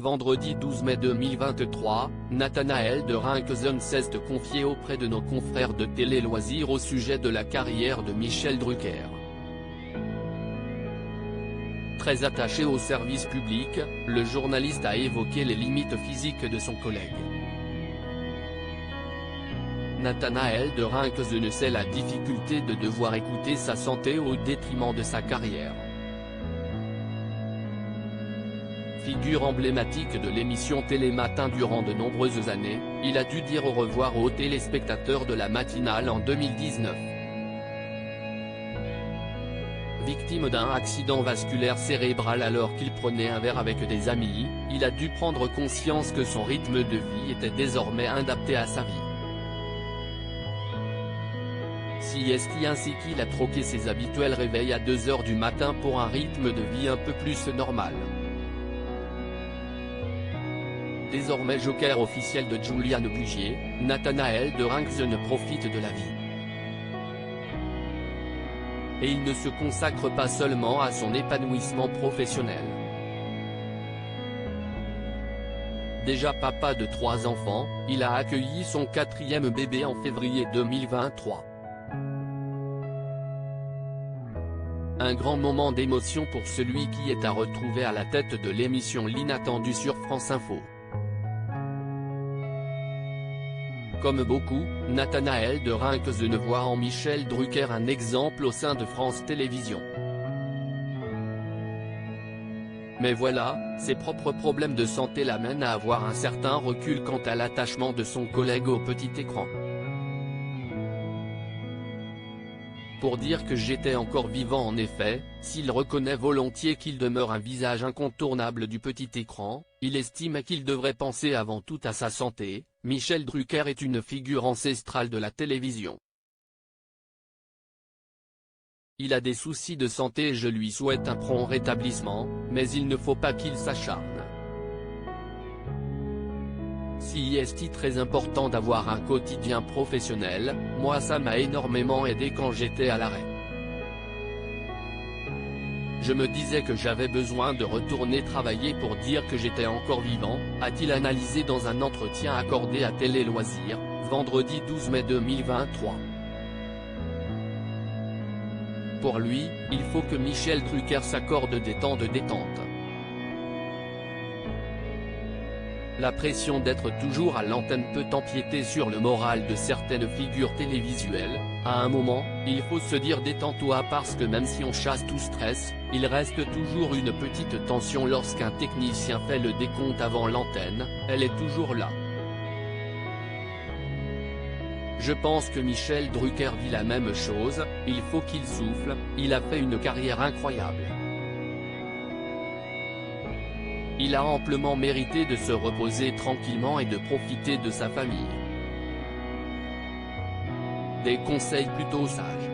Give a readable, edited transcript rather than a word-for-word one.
Vendredi 12 mai 2023, Nathanaël de Rinckesen s'est confié auprès de nos confrères de Télé Loisirs au sujet de la carrière de Michel Drucker. Très attaché au service public, le journaliste a évoqué les limites physiques de son collègue. Nathanaël de Rinckesen sait la difficulté de devoir écouter sa santé au détriment de sa carrière. Figure emblématique de l'émission Télématin durant de nombreuses années, il a dû dire au revoir aux téléspectateurs de la matinale en 2019. Victime d'un accident vasculaire cérébral alors qu'il prenait un verre avec des amis, il a dû prendre conscience que son rythme de vie était désormais adapté à sa vie. Ainsi qu'il a troqué ses habituels réveils à 2 h du matin pour un rythme de vie un peu plus normal. Désormais joker officiel de Juliane Bugier, Nathanaël de Rinckesen profite de la vie. Et il ne se consacre pas seulement à son épanouissement professionnel. Déjà papa de 3 enfants, il a accueilli son 4e bébé en février 2023. Un grand moment d'émotion pour celui qui est à retrouver à la tête de l'émission L'Inattendu sur France Info. Comme beaucoup, Nathanaël de Rinckesen voit en Michel Drucker un exemple au sein de France Télévisions. Mais voilà, ses propres problèmes de santé l'amènent à avoir un certain recul quant à l'attachement de son collègue au petit écran. Pour dire que j'étais encore vivant en effet, s'il reconnaît volontiers qu'il demeure un visage incontournable du petit écran, il estime qu'il devrait penser avant tout à sa santé. Michel Drucker est une figure ancestrale de la télévision. Il a des soucis de santé et je lui souhaite un prompt rétablissement, mais il ne faut pas qu'il s'acharne. Si est très important d'avoir un quotidien professionnel, moi ça m'a énormément aidé quand j'étais à l'arrêt. Je me disais que j'avais besoin de retourner travailler pour dire que j'étais encore vivant, a-t-il analysé dans un entretien accordé à Télé Loisirs, vendredi 12 mai 2023. Pour lui, il faut que Michel Drucker s'accorde des temps de détente. La pression d'être toujours à l'antenne peut empiéter sur le moral de certaines figures télévisuelles. À un moment, il faut se dire détends-toi parce que même si on chasse tout stress, il reste toujours une petite tension lorsqu'un technicien fait le décompte avant l'antenne, elle est toujours là. Je pense que Michel Drucker vit la même chose, il faut qu'il souffle, il a fait une carrière incroyable. Il a amplement mérité de se reposer tranquillement et de profiter de sa famille. Des conseils plutôt sages.